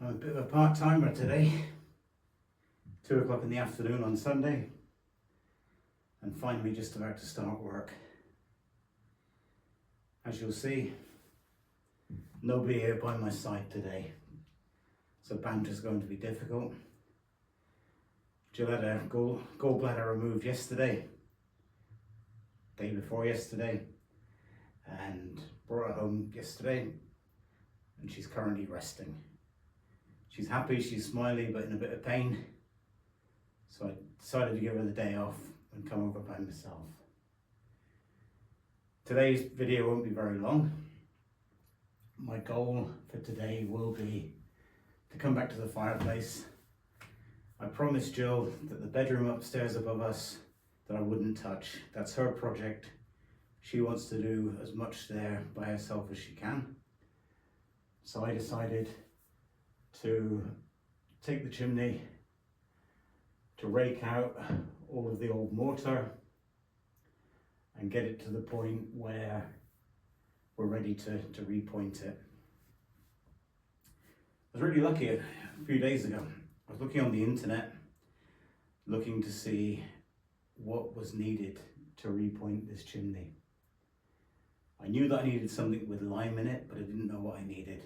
I'm a bit of a part-timer today. 2 o'clock in the afternoon on Sunday, and finally just about to start work. As you'll see, nobody here by my side today, so banter's going to be difficult. Jill had a gallbladder removed yesterday, day before yesterday, and brought her home yesterday, and she's currently resting. She's happy, she's smiley, but in a bit of pain. So I decided to give her the day off and come over by myself. Today's video won't be very long. My goal for today will be to come back to the fireplace. I promised Jill that the bedroom upstairs above us that I wouldn't touch. That's her project. She wants to do as much there by herself as she can. So I decided to take the chimney, to rake out all of the old mortar and get it to the point where we're ready to repoint it. I was really lucky a few days ago. I was looking on the internet, looking to see what was needed to repoint this chimney. I knew that I needed something with lime in it, but I didn't know what I needed.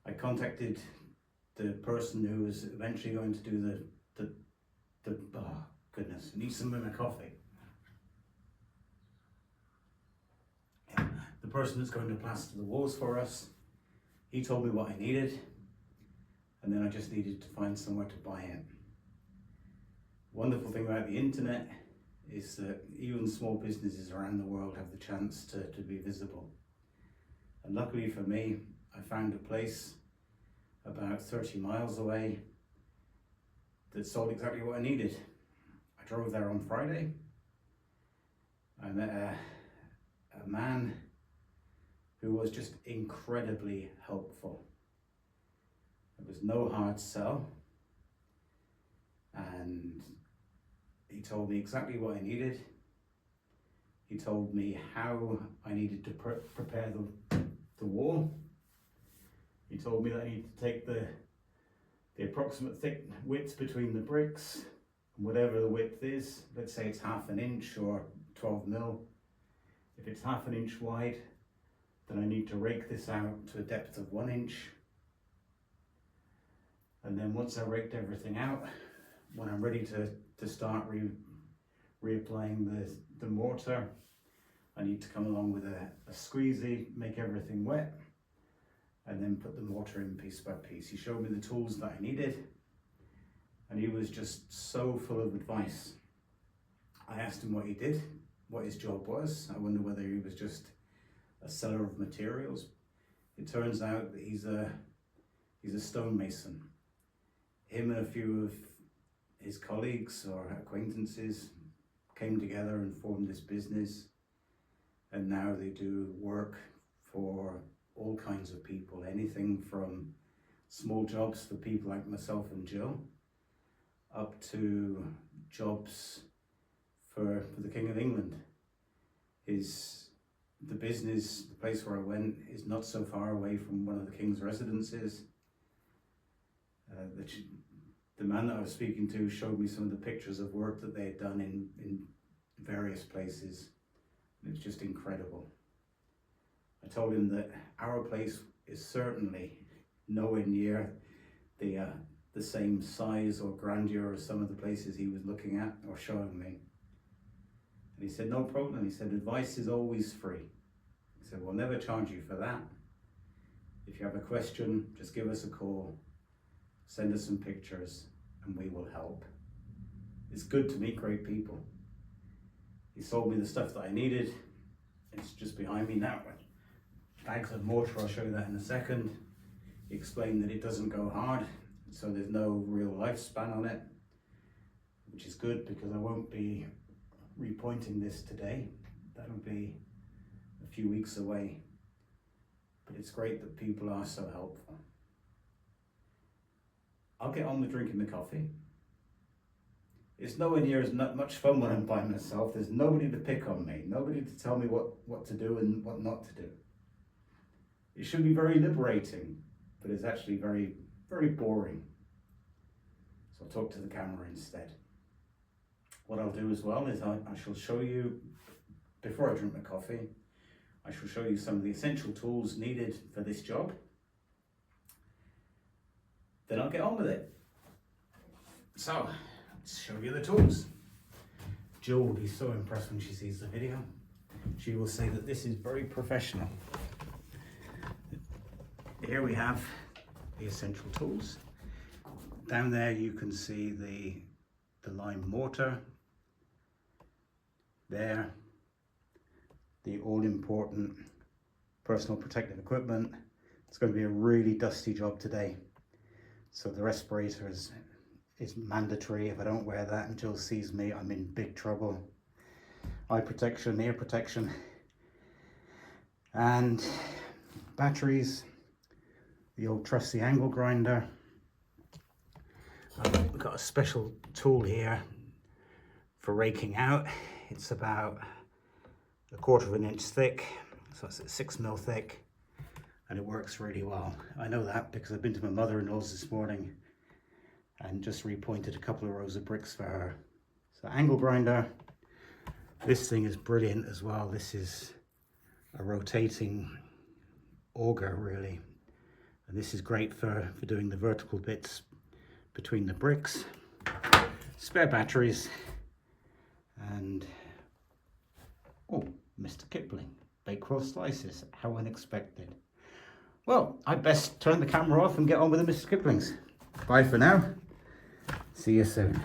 I contacted the person who was eventually going to do oh goodness, I need some of my coffee. The person that's going to plaster the walls for us, he told me what I needed, and then I just needed to find somewhere to buy it. Wonderful thing about the internet is that even small businesses around the world have the chance to be visible. And luckily for me, I found a place about 30 miles away that sold exactly what I needed. I drove there on Friday. I met a man who was just incredibly helpful. There was no hard sell, and he told me exactly what I needed. He told me how I needed to prepare the wall. He told me that I need to take the approximate width between the bricks, whatever the width is. Let's say it's 1/2 inch or 12 mil. If it's 1/2 inch wide, then I need to rake this out to a depth of 1 inch. And then once I raked everything out, when I'm ready to start reapplying the mortar, I need to come along with a squeezy, make everything wet, and then put the mortar in piece by piece. He showed me the tools that I needed, and he was just so full of advice. I asked him what he did, what his job was. I wonder whether he was just a seller of materials. It turns out that he's a stonemason. Him and a few of his colleagues or acquaintances came together and formed this business, and now they do work for all kinds of people, anything from small jobs for people like myself and Jill, up to jobs for the King of England. The business, the place where I went, is not so far away from one of the King's residences. The man that I was speaking to showed me some of the pictures of work that they had done in various places. It was just incredible. I told him that our place is certainly nowhere near the same size or grandeur as some of the places he was looking at or showing me. And he said, no problem. He said, advice is always free. He said, we'll never charge you for that. If you have a question, just give us a call, send us some pictures, and we will help. It's good to meet great people. He sold me the stuff that I needed. It's just behind me now. Bags of mortar, I'll show you that in a second. He explained that it doesn't go hard, so there's no real lifespan on it, which is good because I won't be repointing this today. That'll be a few weeks away. But it's great that people are so helpful. I'll get on with drinking the coffee. It's nowhere near as much fun when I'm by myself. There's nobody to pick on me, nobody to tell me what to do and what not to do. It should be very liberating but it's actually very, very boring. So I'll talk to the camera instead. What I'll do as well is I shall show you, before I drink my coffee, I shall show you some of the essential tools needed for this job. Then I'll get on with it. So, let's show you the tools. Jill will be so impressed when she sees the video. She will say that this is very professional. Here we have the essential tools. Down there you can see the lime mortar. There, the all-important personal protective equipment. It's going to be a really dusty job today. So the respirator is mandatory. If I don't wear that and Jill sees me, I'm in big trouble. Eye protection, ear protection, and batteries, the old trusty angle grinder. We've got a special tool here for raking out. It's about 1/4 inch thick, so it's 6 mil thick, and it works really well. I know that because I've been to my mother-in-law's this morning and just repointed a couple of rows of bricks for her. So angle grinder, this thing is brilliant as well. This is a rotating auger really, and this is great for doing the vertical bits between the bricks. Spare batteries, and oh, Mr. Kipling, baked slices, how unexpected. Well, I'd best turn the camera off and get on with the Mr. Kiplings. Bye for now. See you soon.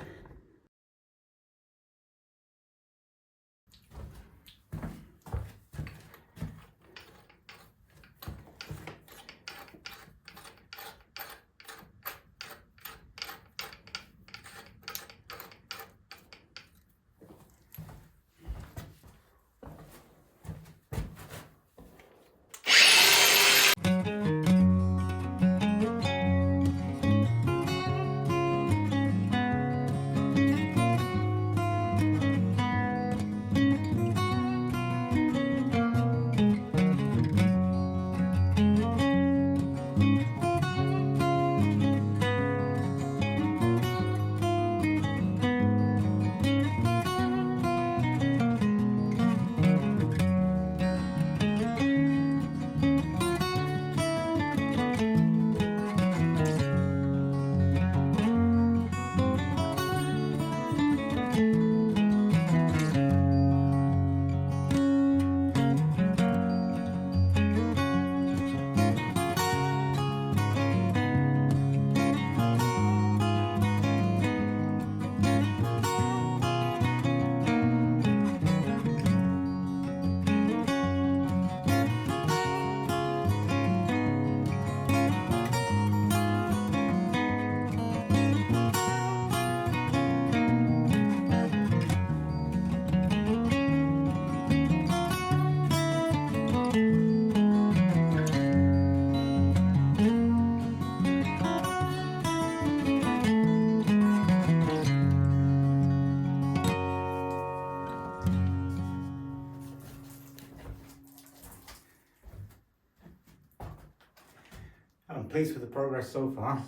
I'm pleased with the progress so far.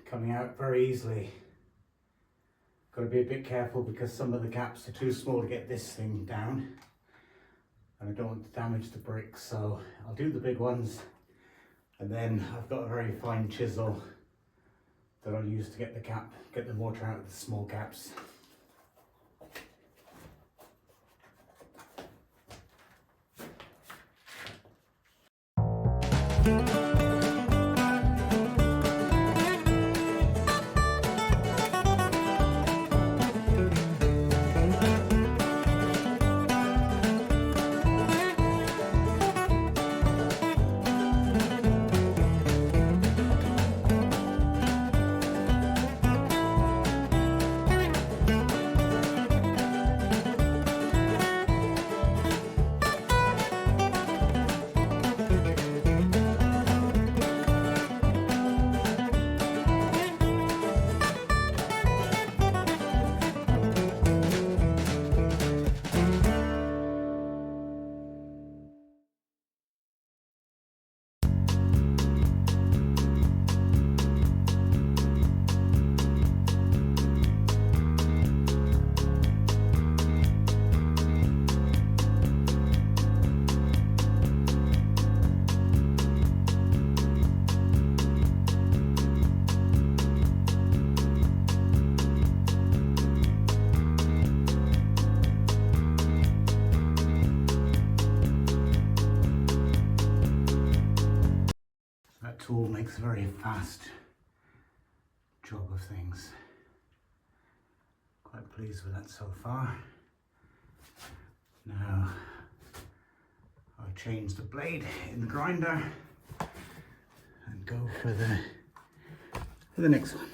Coming out very easily. Got to be a bit careful because some of the gaps are too small to get this thing down, and I don't want to damage the bricks, so I'll do the big ones, and then I've got a very fine chisel that I'll use to get the mortar out of the small gaps. That tool makes a very fast job of things. Quite pleased with that so far. Now I'll change the blade in the grinder and go for the next one.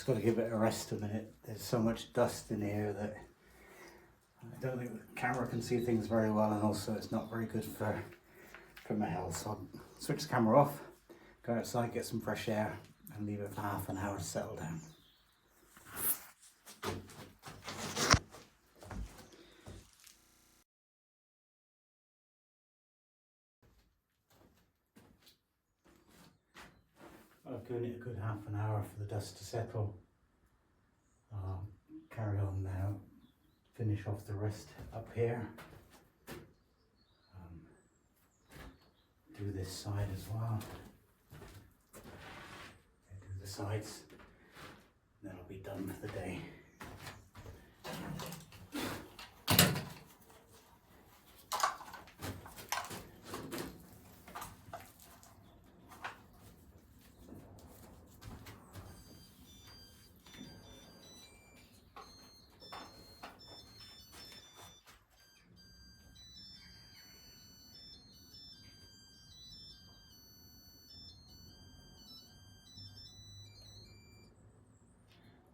Got to give it a rest a minute. There's so much dust in here that I don't think the camera can see things very well, and also it's not very good for my health. So I'll switch the camera off, go outside, get some fresh air, and leave it for half an hour to settle down. I've given it a good half an hour for the dust to settle. I'll carry on now, finish off the rest up here. Do this side as well. Do the sides, then I'll be done for the day.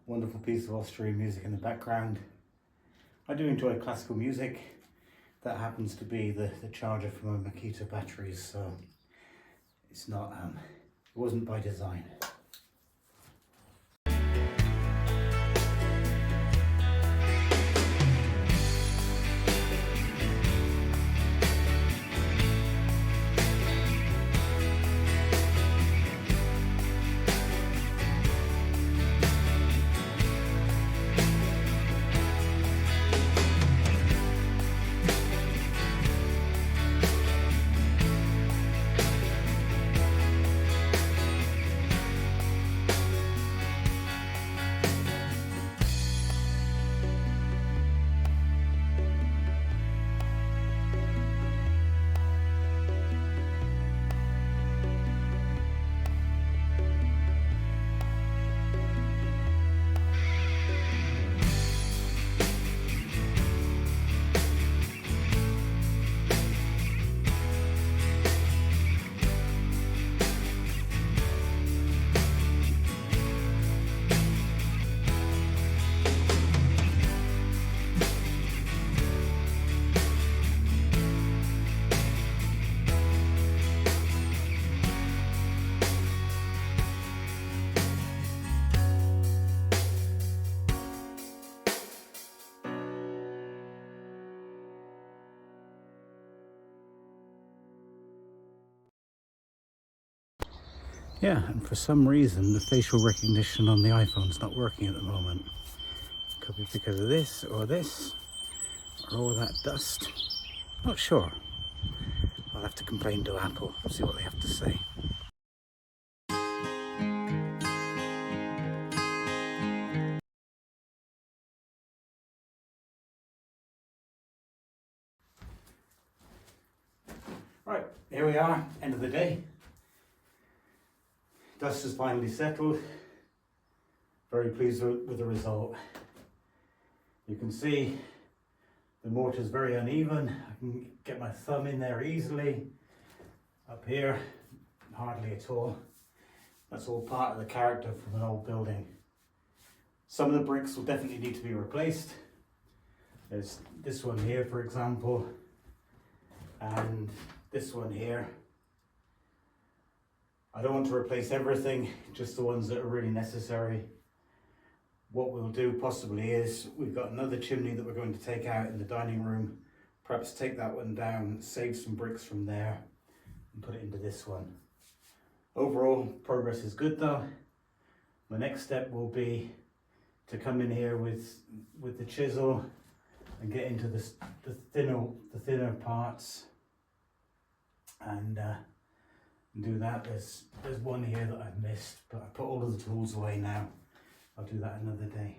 Wonderful piece of Austrian music in the background. I do enjoy classical music. That happens to be the charger for my Makita batteries, so it's not, it wasn't by design. Yeah, and for some reason the facial recognition on the iPhone's not working at the moment. Could be because of this or all that dust. Not sure. I'll have to complain to Apple, see what they have to say. Right, here we are, end of the day. Dust has finally settled. Very pleased with the result. You can see the mortar is very uneven. I can get my thumb in there easily. Up here, hardly at all. That's all part of the character from an old building. Some of the bricks will definitely need to be replaced. There's this one here, for example, and this one here. I don't want to replace everything, just the ones that are really necessary. What we'll do possibly is, we've got another chimney that we're going to take out in the dining room. Perhaps take that one down, save some bricks from there and put it into this one. Overall, progress is good though. My next step will be to come in here with the chisel and get into the thinner parts and do that. There's one here that I've missed, but I put all of the tools away now. I'll do that another day.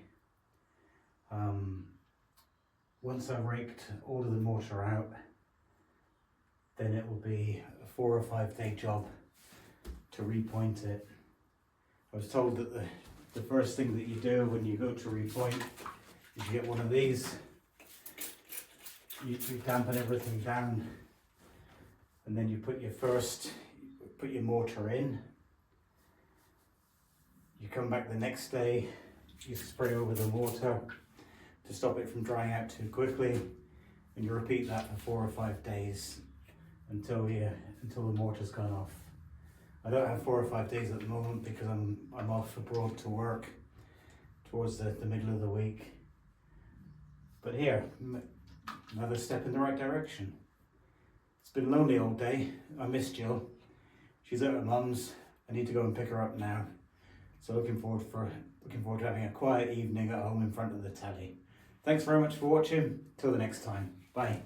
Once I've raked all of the mortar out, then it will be a 4 or 5 day job to repoint it. I was told that the first thing that you do when you go to repoint is you get one of these. You dampen everything down, and then you put your mortar in. You come back the next day, you spray over the mortar to stop it from drying out too quickly, and you repeat that for 4 or 5 days until the mortar's gone off. I don't have 4 or 5 days at the moment because I'm off abroad to work towards the middle of the week. But here, another step in the right direction. It's been lonely all day. I miss Jill. She's at her mum's. I need to go and pick her up now. So looking forward to having a quiet evening at home in front of the telly. Thanks very much for watching. Till the next time. Bye.